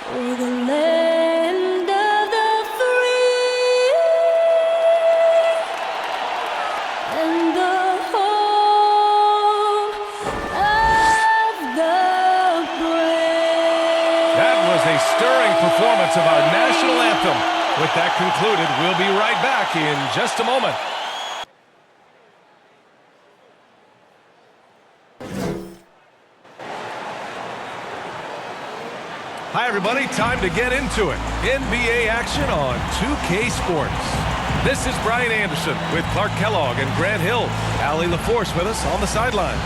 For the land of the free and the home of the brave. That was a stirring performance of our national anthem. With that concluded, we'll be right back in just a moment. Hi, everybody. Time to get into it. NBA action on 2K Sports. This is Brian Anderson with Clark Kellogg and Grant Hill. Allie LaForce with us on the sidelines.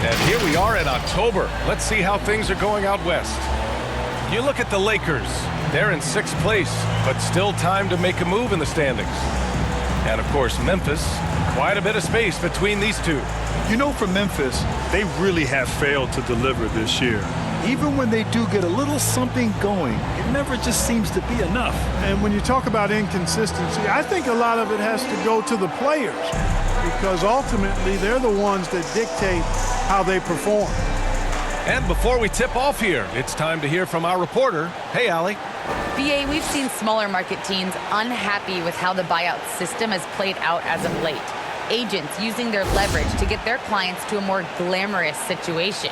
And here we are in October. Let's see how things are going out west. You look at the Lakers. They're in 6th place, but still time to make a move in the standings. And, of course, Memphis. Quite a bit of space between these two. You know, for Memphis, they really have failed to deliver this year. Even when they do get a little something going, it never just seems to be enough. And when you talk about inconsistency, I think a lot of it has to go to the players because ultimately they're the ones that dictate how they perform. And before we tip off here, it's time to hear from our reporter. Hey, Allie. BA, we've seen smaller market teams unhappy with how the buyout system has played out as of late. Agents using their leverage to get their clients to a more glamorous situation.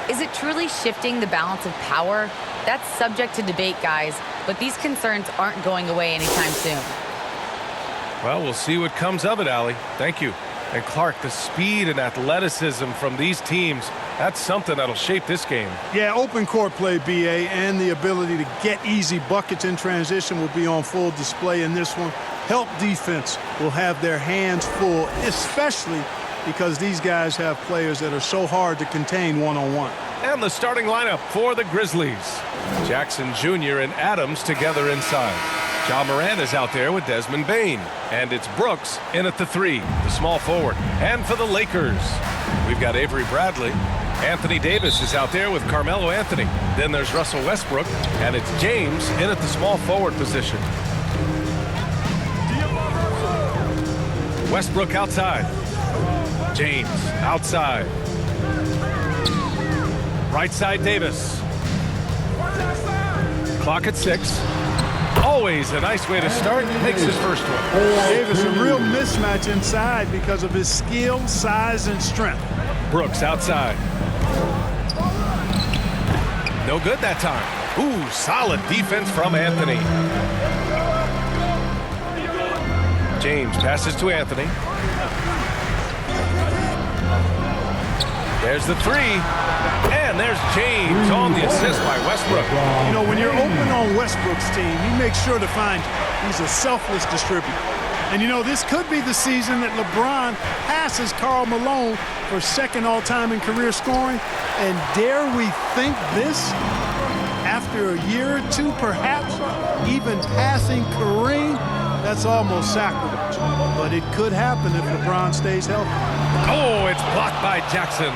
Is it truly shifting the balance of power? That's subject to debate, guys, but these concerns aren't going away anytime soon. Well, we'll see what comes of it, Allie. Thank you. And Clark, the speed and athleticism from these teams, that's something that'll shape this game. Yeah, open court play, BA, and the ability to get easy buckets in transition will be on full display in this one. Help defense will have their hands full, especially because these guys have players that are so hard to contain one-on-one. And the starting lineup for the Grizzlies. Jackson Jr. and Adams together inside. Ja Morant is out there with Desmond Bane. And it's Brooks in at the 3, the small forward. And for the Lakers, we've got Avery Bradley. Anthony Davis is out there with Carmelo Anthony. Then there's Russell Westbrook. And it's James in at the small forward position. Westbrook outside. James outside. Right side Davis. Clock at 6. Always a nice way to start. Makes his first one. Davis, a real mismatch inside because of his skill, size, and strength. Brooks outside. No good that time. Ooh, solid defense from Anthony. James passes to Anthony. There's the 3. And there's James on the assist by Westbrook. You know, when you're open on Westbrook's team, he makes sure to find you. He's a selfless distributor. And, you know, this could be the season that LeBron passes Karl Malone for 2nd all-time in career scoring. And dare we think this? After a year or 2, perhaps, even passing Kareem, that's almost sacrilege. But it could happen if LeBron stays healthy. Oh, it's blocked by Jackson.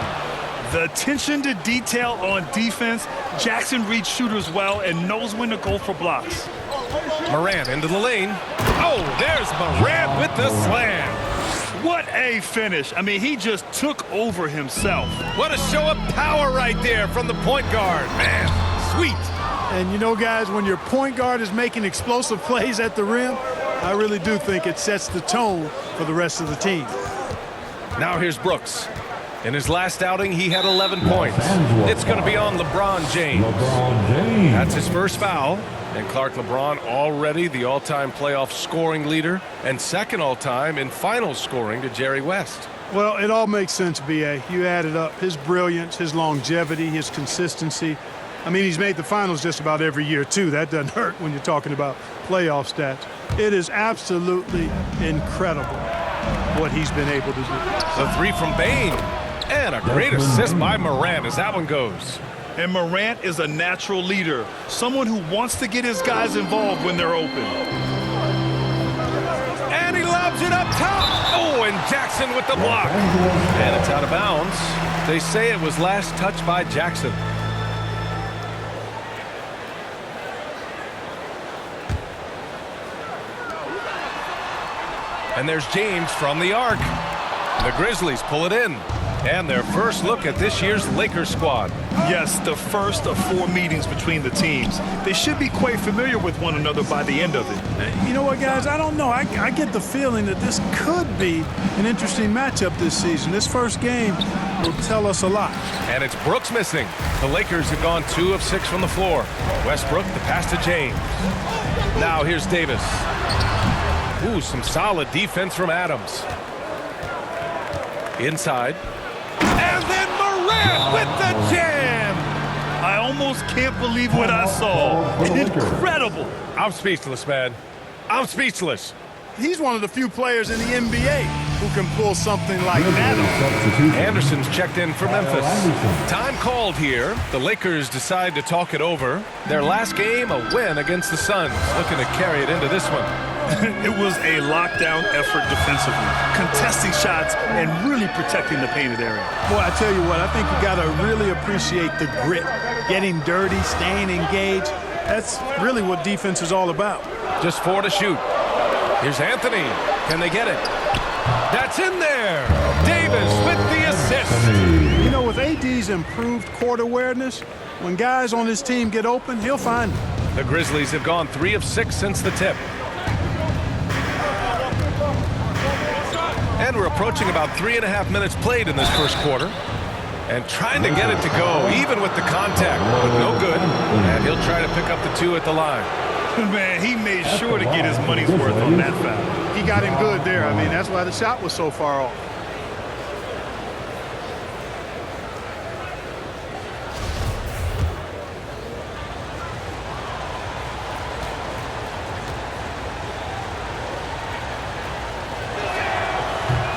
The attention to detail on defense, Jackson reads shooters well and knows when to go for blocks. Morant into the lane. Oh, there's Morant with the slam. What a finish. I mean, he just took over himself. What a show of power right there from the point guard. Man, sweet. And, you know, guys, when your point guard is making explosive plays at the rim, I really do think it sets the tone for the rest of the team. Now here's Brooks. In his last outing, he had 11 points. It's going to be on LeBron James. That's his first foul. And Clark, LeBron already the all-time playoff scoring leader and 2nd all-time in finals scoring to Jerry West. Well, it all makes sense, B.A. You added up his brilliance, his longevity, his consistency. I mean, he's made the finals just about every year, too. That doesn't hurt when you're talking about playoff stats. It is absolutely incredible what he's been able to do. The 3 from Bane. And a great assist by Morant as that one goes. And Morant is a natural leader, someone who wants to get his guys involved when they're open. And he lobs it up top. Oh, and Jackson with the block. And it's out of bounds. They say it was last touched by Jackson. And there's James from the arc. The Grizzlies pull it in. And their first look at this year's Lakers squad. Yes, the first of 4 meetings between the teams. They should be quite familiar with one another by the end of it. You know what, guys? I don't know. I get the feeling that this could be an interesting matchup this season. This first game will tell us a lot. And it's Brooks missing. The Lakers have gone 2 of 6 from the floor. Westbrook, the pass to James. Now here's Davis. Ooh, some solid defense from Adams. Inside. And then Morant with the jam! I almost can't believe what I saw. Incredible. I'm speechless, man. I'm speechless. He's one of the few players in the NBA who can pull something like that off. Anderson's checked in for Memphis. Time called here. The Lakers decide to talk it over. Their last game, a win against the Suns. Looking to carry it into this one. It was a lockdown effort defensively, contesting shots and really protecting the painted area. Boy, I tell you what, I think you got to really appreciate the grit. Getting dirty, staying engaged. That's really what defense is all about. Just 4 to shoot. Here's Anthony. Can they get it? That's in there. Davis with the assist. You know, with AD's improved court awareness, when guys on his team get open, he'll find them. The Grizzlies have gone 3 of 6 since the tip. And we're approaching about 3.5 minutes played in this first quarter. And trying to get it to go, even with the contact, but no good. And he'll try to pick up the 2 at the line. Man, he made sure to get his money's worth on that foul. He got him good there. I mean, that's why the shot was so far off.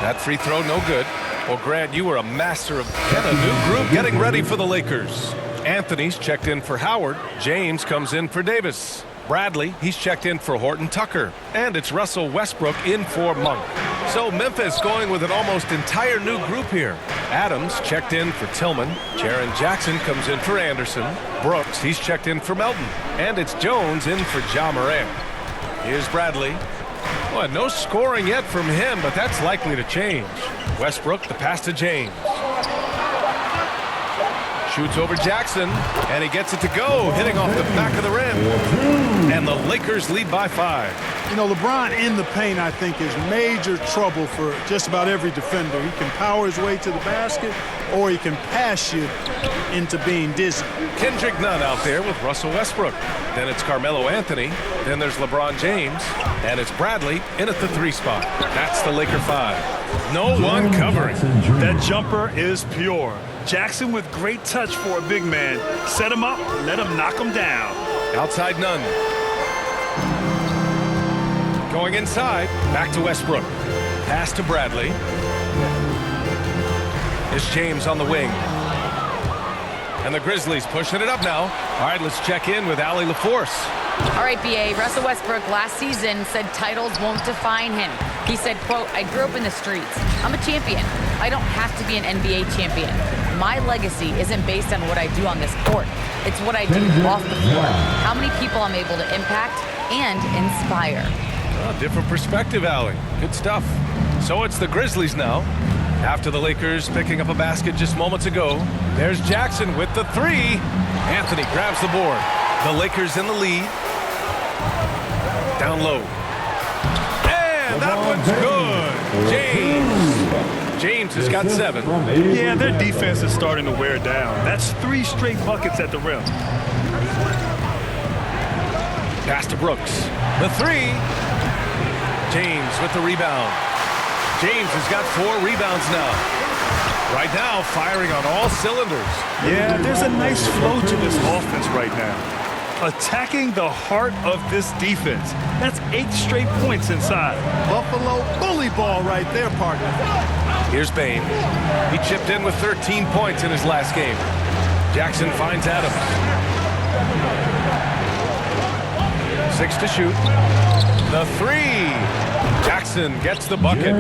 That free throw, no good. Well, Grant, you were a master of a new group getting ready for the Lakers. Anthony's checked in for Howard. James comes in for Davis. Bradley, he's checked in for Horton Tucker. And it's Russell Westbrook in for Monk. So Memphis going with an almost entire new group here. Adams checked in for Tillman. Jaren Jackson comes in for Anderson. Brooks, he's checked in for Melton. And it's Jones in for Ja Morant. Here's Bradley. Well, no scoring yet from him, but that's likely to change. Westbrook, the pass to James. Shoots over Jackson, and he gets it to go, hitting off the back of the rim. And the Lakers lead by 5. You know, LeBron in the paint, I think, is major trouble for just about every defender. He can power his way to the basket, or he can pass you into being dizzy. Kendrick Nunn out there with Russell Westbrook. Then it's Carmelo Anthony. Then there's LeBron James. And it's Bradley in at the 3 spot. That's the Laker 5. No one covering. That jumper is pure. Jackson with great touch for a big man. Set him up, let him knock him down. Outside Nunn. Going inside, back to Westbrook. Pass to Bradley. It's James on the wing. And the Grizzlies pushing it up now. All right, let's check in with Allie LaForce. All right, B.A. Russell Westbrook last season said titles won't define him. He said, quote, "I grew up in the streets. I'm a champion. I don't have to be an NBA champion. My legacy isn't based on what I do on this court. It's what I do off the floor. How many people I'm able to impact and inspire." Different perspective, Allie. Good stuff. So it's the Grizzlies now. After the Lakers picking up a basket just moments ago, there's Jackson with the 3. Anthony grabs the board. The Lakers in the lead. Down low. And that one's good. James has got 7. Yeah, their defense is starting to wear down. That's 3 straight buckets at the rim. Pass to Brooks. The 3. James with the rebound. James has got 4 rebounds now. Right now, firing on all cylinders. Yeah, there's a nice flow to this offense right now. Attacking the heart of this defense. That's 8 straight points inside. Buffalo bully ball right there, partner. Here's Bain. He chipped in with 13 points in his last game. Jackson finds Adams. 6 to shoot. The 3. Jackson gets the bucket.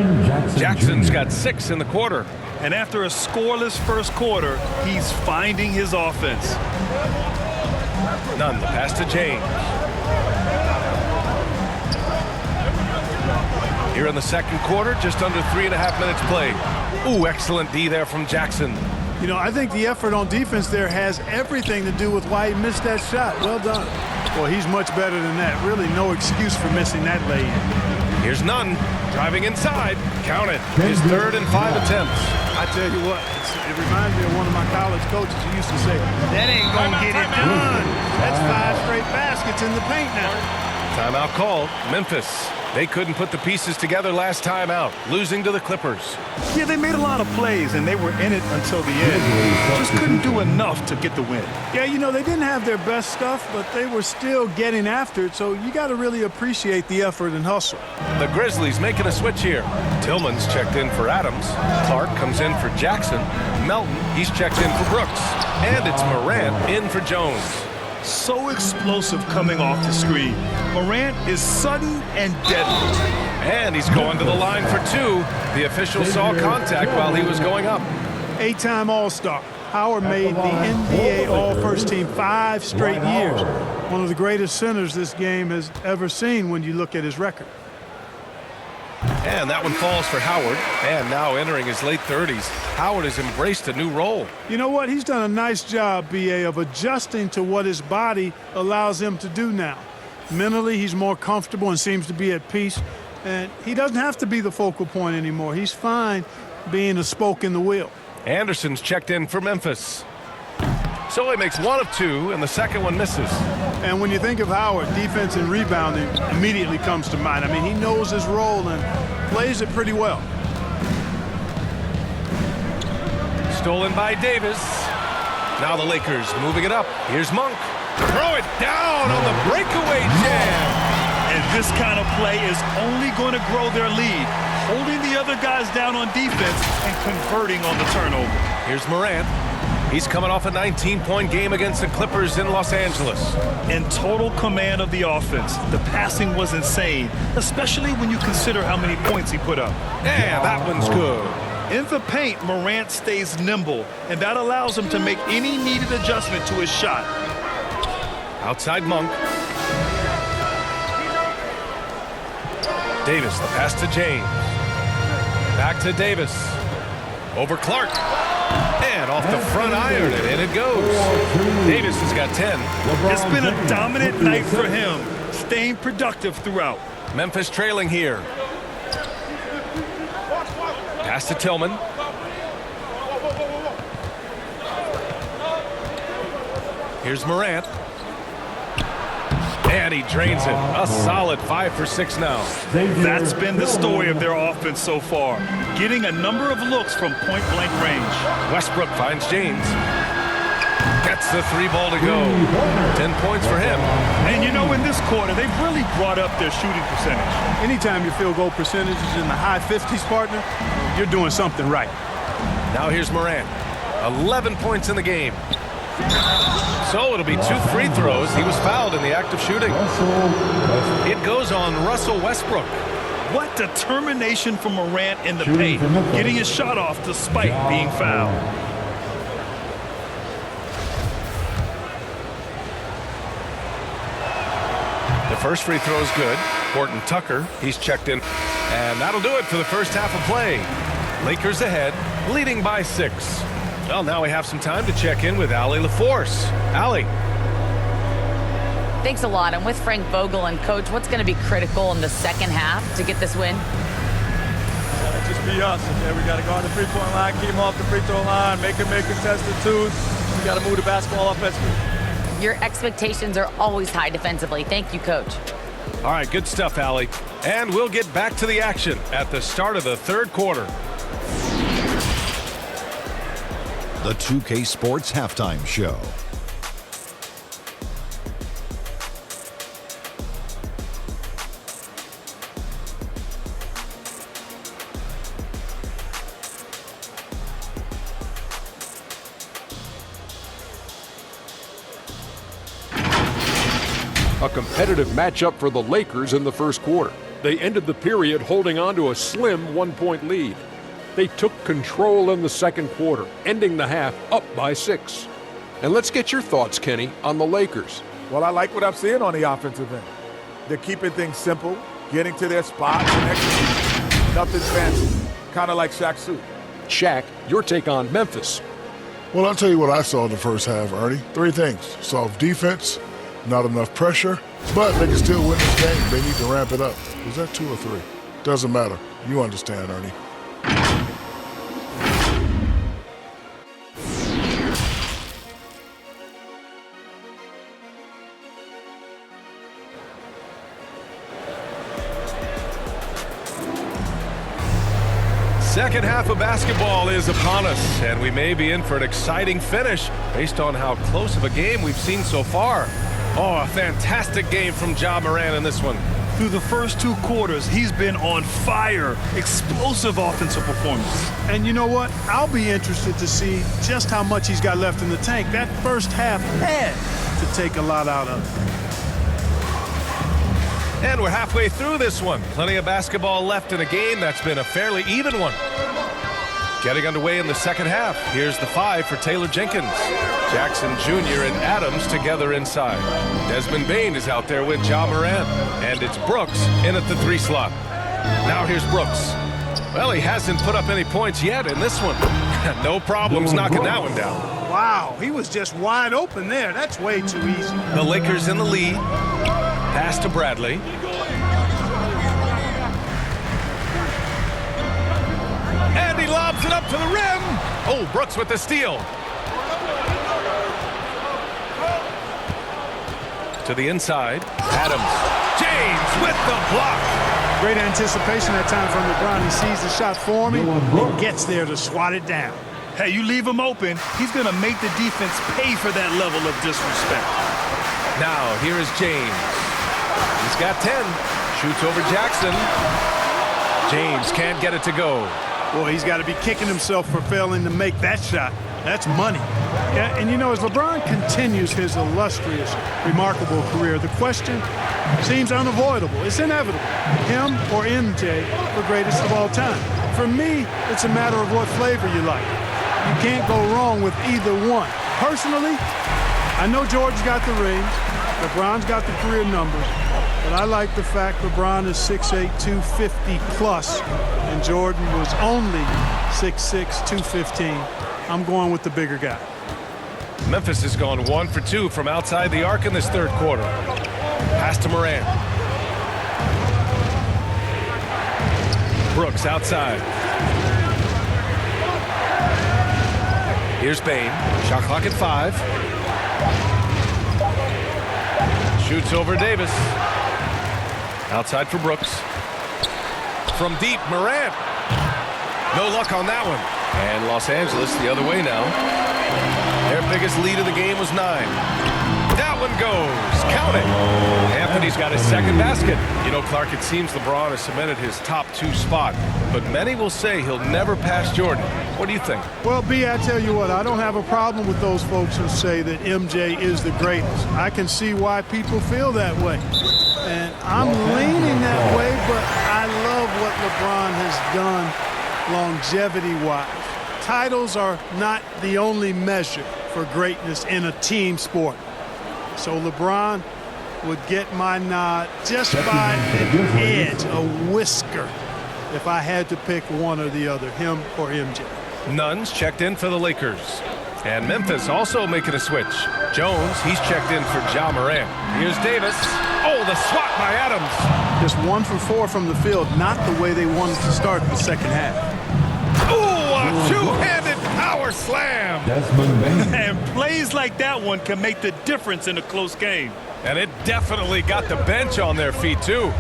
Jackson's got 6 in the quarter. And after a scoreless first quarter, he's finding his offense. Nunn, the pass to James. Here in the second quarter, just under 3.5 minutes played. Ooh, excellent D there from Jackson. You know, I think the effort on defense there has everything to do with why he missed that shot. Well done. Well, he's much better than that. Really no excuse for missing that lay-in. Here's Nunn driving inside. Count it. His 3rd and 5 attempts. I tell you what, it reminds me of one of my college coaches who used to say, that ain't going to get it done. That's 5 straight baskets in the paint now. Timeout called. Memphis. They couldn't put the pieces together last time out, losing to the Clippers. Yeah, they made a lot of plays, and they were in it until the end. Just couldn't do enough to get the win. Yeah, you know, they didn't have their best stuff, but they were still getting after it, so you got to really appreciate the effort and hustle. The Grizzlies making a switch here. Tillman's checked in for Adams. Clark comes in for Jackson. Melton, he's checked in for Brooks. And it's Morant in for Jones. So explosive coming off the screen. Morant is sudden and deadly. And he's going to the line for 2. The official saw contact while he was going up. 8-time All-Star. Howard made the NBA All-First Team 5 straight years. One of the greatest centers this game has ever seen when you look at his record. And that one falls for Howard. And now entering his late 30s, Howard has embraced a new role. You know what? He's done a nice job, B.A., of adjusting to what his body allows him to do now. Mentally, he's more comfortable and seems to be at peace. And he doesn't have to be the focal point anymore. He's fine being a spoke in the wheel. Anderson's checked in for Memphis. So he makes 1 of 2, and the second one misses. And when you think of Howard, defense and rebounding immediately comes to mind. I mean, he knows his role and plays it pretty well. Stolen by Davis. Now the Lakers moving it up. Here's Monk. Throw it down on the breakaway jam. And this kind of play is only going to grow their lead, holding the other guys down on defense and converting on the turnover. Here's Morant. He's coming off a 19-point game against the Clippers in Los Angeles. In total command of the offense, the passing was insane, especially when you consider how many points he put up. And that one's good. In the paint, Morant stays nimble, and that allows him to make any needed adjustment to his shot. Outside Monk. Davis, the pass to James. Back to Davis. Over Clark. And off the front iron, and in it goes. Davis has got 10. It's been a dominant night for him, staying productive throughout. Memphis trailing here. Pass to Tillman. Here's Morant. And he drains it. A solid 5 for 6 now. That's been the story of their offense so far, getting a number of looks from point-blank range. Westbrook finds James. Gets the 3 ball to go. 10 points for him. And you know, in this quarter, they've really brought up their shooting percentage. Anytime your field goal percentage is in the high 50s, partner, you're doing something right. Now here's Morant. 11 points in the game. So it'll be 2 free throws. He was fouled in the act of shooting. It goes on Russell Westbrook. What determination from Morant in the paint, getting his shot off despite being fouled. The first free throw is good. Horton Tucker, he's checked in. And that'll do it for the first half of play. Lakers ahead, leading by 6. Well, now we have some time to check in with Allie LaForce. Allie. Thanks a lot. I'm with Frank Vogel. And, Coach, what's going to be critical in the second half to get this win? Just be us. Okay? We got to go on the three-point line, keep them off the free throw line, make them make contested twos. We got to move the basketball offensively. Your expectations are always high defensively. Thank you, Coach. All right, good stuff, Allie. And we'll get back to the action at the start of the third quarter. The 2K Sports Halftime Show. A competitive matchup for the Lakers in the first quarter. They ended the period holding on to a slim 1-point lead. They took control in the second quarter, ending the half up by 6. And let's get your thoughts, Kenny, on the Lakers. Well, I like what I'm seeing on the offensive end. They're keeping things simple, getting to their spots and executing. Nothing fancy, kind of like Shaq's suit. Shaq, your take on Memphis. Well, I'll tell you what I saw in the first half, Ernie. 3 things. Soft defense, not enough pressure, but they can still win this game. They need to ramp it up. Was that 2 or 3? Doesn't matter. You understand, Ernie. Second half of basketball is upon us, and we may be in for an exciting finish based on how close of a game we've seen so far. Oh, a fantastic game from Ja Morant in this one. Through the first 2 quarters, he's been on fire. Explosive offensive performance. And you know what? I'll be interested to see just how much he's got left in the tank. That first half had to take a lot out of it. And we're halfway through this one. Plenty of basketball left in a game that's been a fairly even one. Getting underway in the second half. Here's the 5 for Taylor Jenkins. Jackson Jr. and Adams together inside. Desmond Bane is out there with Ja Morant. And it's Brooks in at the 3 slot. Now here's Brooks. Well, he hasn't put up any points yet in this one. No problems knocking that one down. Wow, he was just wide open there. That's way too easy. The Lakers in the lead. Pass to Bradley. And he lobs it up to the rim. Oh, Brooks with the steal. To the inside. Adams. James with the block. Great anticipation that time from LeBron. He sees the shot forming and gets there to swat it down. Hey, you leave him open, he's going to make the defense pay for that level of disrespect. Now, here is James. He's got 10. Shoots over Jackson. James can't get it to go. Boy, he's got to be kicking himself for failing to make that shot. That's money. Yeah, and you know, as LeBron continues his illustrious, remarkable career, the question seems unavoidable. It's inevitable. Him or MJ for greatest of all time. For me, it's a matter of what flavor you like. You can't go wrong with either one. Personally, I know Jordan's got the rings. LeBron's got the career numbers. But I like the fact LeBron is 6'8", 250 plus, and Jordan was only 6'6", 215. I'm going with the bigger guy. Memphis has gone 1 for 2 from outside the arc in this third quarter. Pass to Morant. Brooks outside. Here's Bane. Shot clock at 5. Shoots over Davis. Outside for Brooks. From deep, Morant. No luck on that one. And Los Angeles the other way now. Their biggest lead of the game was 9. That one goes. Count it. Anthony's got his second basket. You know, Clark, it seems LeBron has cemented his top 2 spot, but many will say he'll never pass Jordan. What do you think? Well, B, I tell you what, I don't have a problem with those folks who say that MJ is the greatest. I can see why people feel that way. And I'm leaning that way, but I love what LeBron has done longevity-wise. Titles are not the only measure for greatness in a team sport. So LeBron would get my nod just by an edge, a whisker, if I had to pick one or the other, him or MJ. Nunn's checked in for the Lakers. And Memphis also making a switch. Jones, he's checked in for Ja Morant. Here's Davis. Oh, the swat by Adams. Just 1 for 4 from the field, not the way they wanted to start the second half. Oh, a two-handed power slam. And plays like that one can make the difference in a close game. And it definitely got the bench on their feet, too.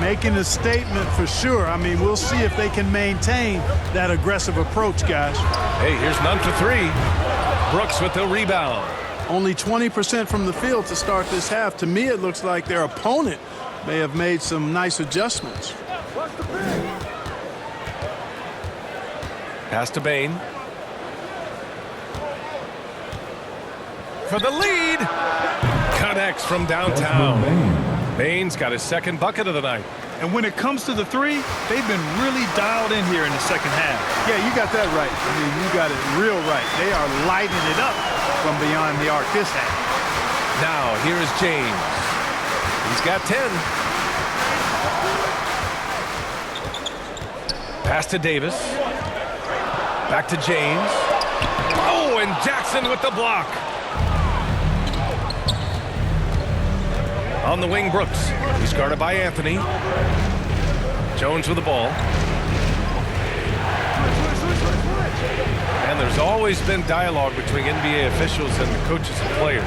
Making a statement for sure. I mean, we'll see if they can maintain that aggressive approach, guys. Hey, here's Nunn for 3. Brooks with the rebound. Only 20% from the field to start this half. To me, it looks like their opponent may have made some nice adjustments. Pass to Bane. For the lead. Connects from downtown. Bane's got his second bucket of the night. And when it comes to the 3, they've been really dialed in here in the second half. Yeah, you got that right. I mean, you got it real right. They are lighting it up from beyond the arc this half. Now, here is James. He's got 10. Pass to Davis. Back to James. Oh, and Jackson with the block. On the wing, Brooks. He's guarded by Anthony. Jones with the ball. And there's always been dialogue between NBA officials and the coaches and players.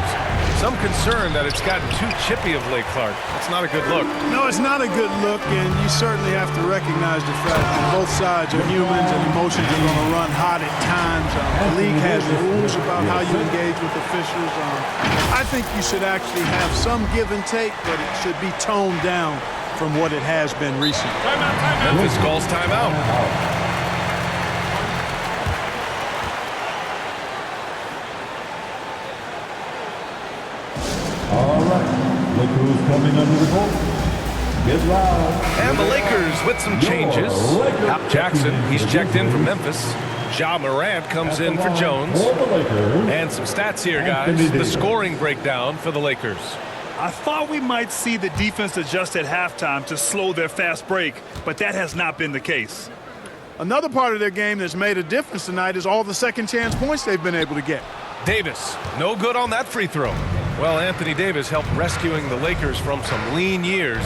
Some concern that it's gotten too chippy of late, Clark. That's not a good look. No, it's not a good look, and you certainly have to recognize the fact that both sides are humans and emotions are going to run hot at times. The league has rules about how you engage with officials. I think you should actually have some give and take, but it should be toned down from what it has been recently. Memphis calls timeout. All right, look who's coming under the court. Get loud. And the Lakers with some changes. Hap Jackson, he's checked in from Memphis. Ja Morant comes in for Jones. And some stats here, guys. The scoring breakdown for the Lakers. I thought we might see the defense adjust at halftime to slow their fast break, but that has not been the case. Another part of their game that's made a difference tonight is all the second chance points they've been able to get. Davis, no good on that free throw. Well, Anthony Davis helped rescuing the Lakers from some lean years.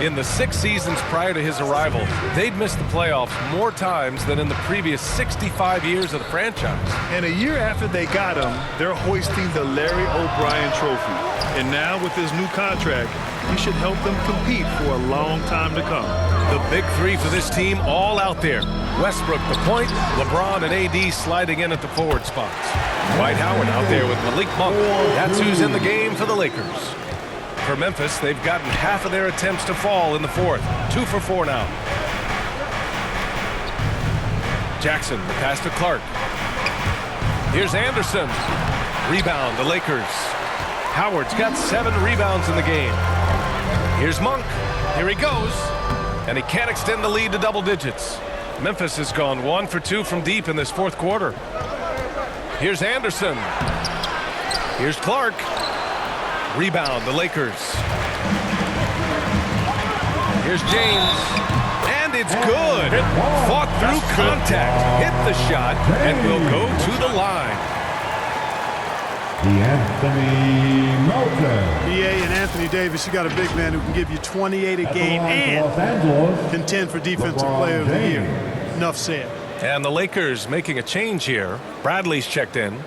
In the 6 seasons prior to his arrival, they'd missed the playoffs more times than in the previous 65 years of the franchise. And a year after they got him, they're hoisting the Larry O'Brien Trophy. And now with his new contract, he should help them compete for a long time to come. The big three for this team all out there. Westbrook the point, LeBron and AD sliding in at the forward spots. Dwight Howard out there with Malik Monk. That's who's in the game for the Lakers. For Memphis, they've gotten half of their attempts to fall in the fourth. 2 for 4 now. Jackson, the pass to Clark. Here's Anderson. Rebound, the Lakers. Howard's got 7 rebounds in the game. Here's Monk. Here he goes. And he can't extend the lead to double digits. Memphis has gone 1 for 2 from deep in this fourth quarter. Here's Anderson. Here's Clark. Rebound, the Lakers. Here's James. And it's good. Fought through contact. Hit the shot and will go to the line. Anthony Melton. BA and Anthony Davis, you got a big man who can give you 28 a game and contend for Defensive Player of the Year. Enough said. And the Lakers making a change here. Bradley's checked in.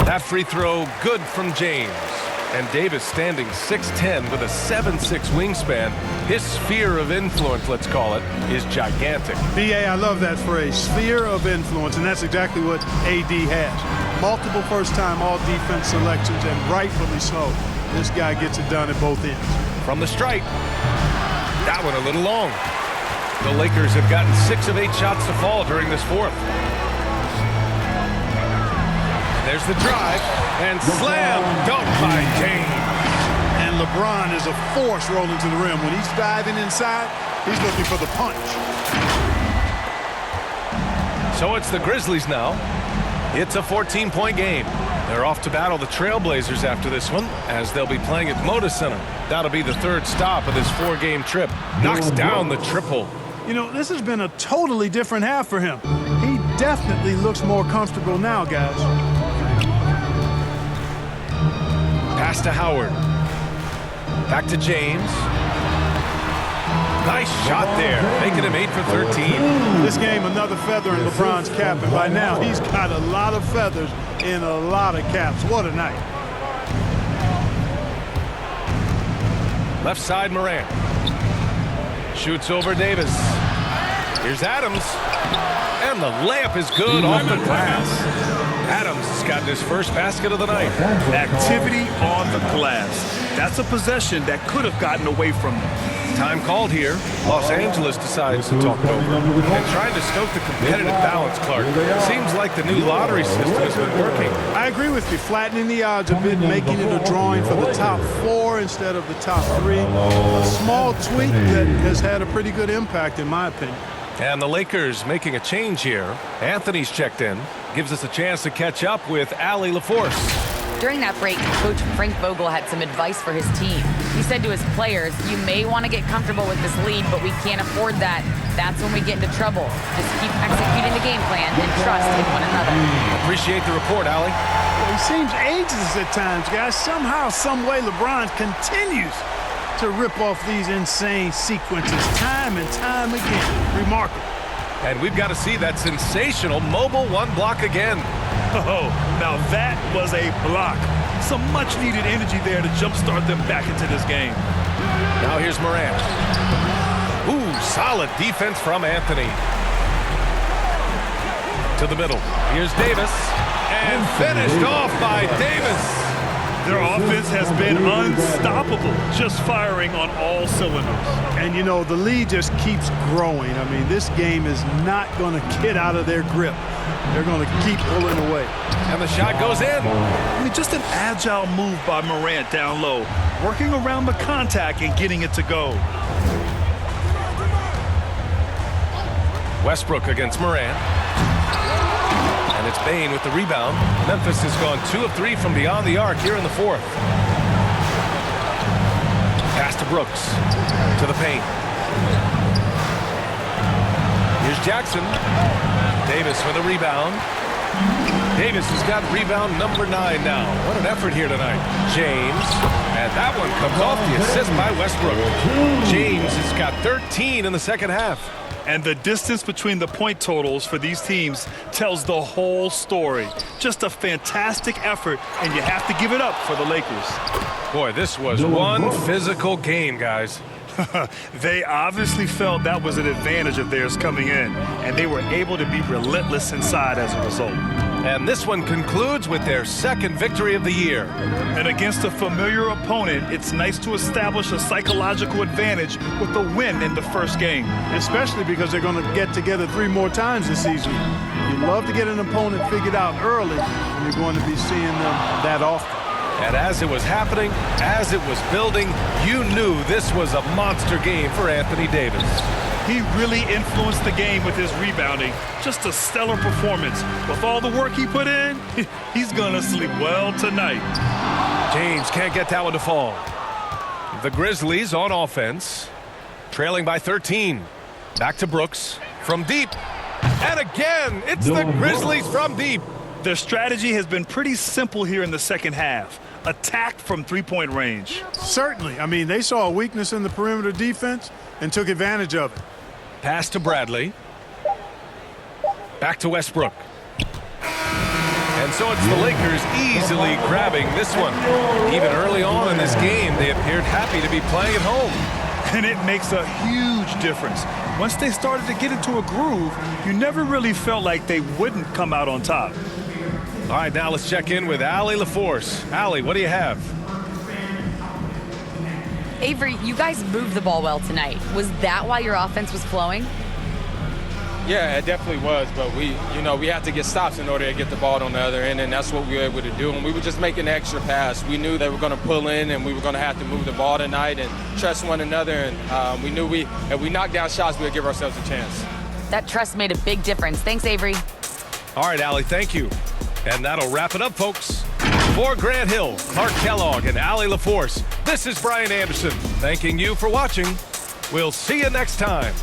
That free throw good from James. And Davis standing 6'10" with a 7'6" wingspan. His sphere of influence, let's call it, is gigantic. BA, I love that phrase, sphere of influence, and that's exactly what AD has. Multiple first-time all-defense selections, and rightfully so. This guy gets it done at both ends. From the stripe. That one a little long. The Lakers have gotten 6 of 8 shots to fall during this fourth. There's the drive, and slam dunk by James. And LeBron is a force rolling to the rim. When he's diving inside, he's looking for the punch. So it's the Grizzlies now. It's a 14-point game. They're off to battle the Trailblazers after this one, as they'll be playing at Moda Center. That'll be the 3rd stop of this 4-game trip. Knocks down the triple. You know, this has been a totally different half for him. He definitely looks more comfortable now, guys. Pass to Howard. Back to James. Nice shot there, making him 8 for 13. This game, another feather in LeBron's cap, and by now he's got a lot of feathers in a lot of caps. What a night. Left side, Morant. Shoots over Davis. Here's Adams. And the layup is good off the glass. Adams has gotten his first basket of the night. Activity on the glass. That's a possession that could have gotten away from them. Time called here. Los Angeles decides to talk it over. And trying to stoke the competitive balance, Clark. Seems like the new lottery system has been working. I agree with you. Flattening the odds a bit, making it a drawing for the top 4 instead of the top 3. A small tweak that has had a pretty good impact, in my opinion. And the Lakers making a change here. Anthony's checked in. Gives us a chance to catch up with Allie LaForce. During that break, Coach Frank Vogel had some advice for his team. He said to his players, you may want to get comfortable with this lead, but we can't afford that. That's when we get into trouble. Just keep executing the game plan and trust in one another. Appreciate the report, Allie. Well, he seems ageless at times, guys. Somehow, some way, LeBron continues to rip off these insane sequences time and time again. Remarkable. And we've got to see that sensational mobile one block again. Oh, now that was a block. Some much-needed energy there to jumpstart them back into this game. Now here's Morant. Ooh, solid defense from Anthony. To the middle. Here's Davis. And finished off by Davis. Their offense has been unstoppable, just firing on all cylinders. And, you know, the lead just keeps growing. I mean, this game is not going to get out of their grip. They're going to keep pulling away. And the shot goes in. I mean, just an agile move by Morant down low, working around the contact and getting it to go. Westbrook against Morant. And it's Bane with the rebound. Memphis has gone 2 of 3 from beyond the arc here in the 4th. Pass to Brooks. To the paint. Here's Jackson. Davis with a rebound. Davis has got rebound number 9 now. What an effort here tonight. James. And that one comes off the assist by Westbrook. James has got 13 in the second half. And the distance between the point totals for these teams tells the whole story. Just a fantastic effort, and you have to give it up for the Lakers. Boy, this was one physical game, guys. They obviously felt that was an advantage of theirs coming in, and they were able to be relentless inside as a result. And this one concludes with their second victory of the year. And against a familiar opponent, it's nice to establish a psychological advantage with the win in the first game. Especially because they're going to get together 3 more times this season. You love to get an opponent figured out early, and you're going to be seeing them that often. And as it was happening, as it was building, you knew this was a monster game for Anthony Davis. He really influenced the game with his rebounding. Just a stellar performance. With all the work he put in, he's going to sleep well tonight. James can't get that one to fall. The Grizzlies on offense, trailing by 13. Back to Brooks from deep. And again, it's the Grizzlies from deep. Their strategy has been pretty simple here in the second half. Attack from 3-point range. Certainly. I mean, they saw a weakness in the perimeter defense and took advantage of it. Pass to Bradley. Back to Westbrook. And so it's the Lakers easily grabbing this one. Even early on in this game, they appeared happy to be playing at home. And it makes a huge difference. Once they started to get into a groove, you never really felt like they wouldn't come out on top. All right, now let's check in with Allie LaForce. Allie, what do you have? Avery, you guys moved the ball well tonight. Was that why your offense was flowing? Yeah, it definitely was, but we had to get stops in order to get the ball on the other end, and that's what we were able to do. And we were just making an extra pass. We knew they were going to pull in, and we were going to have to move the ball tonight and trust one another. And we knew if we knocked down shots, we would give ourselves a chance. That trust made a big difference. Thanks, Avery. All right, Allie, thank you. And that'll wrap it up, folks. For Grant Hill, Clark Kellogg, and Allie LaForce, this is Brian Anderson, thanking you for watching. We'll see you next time.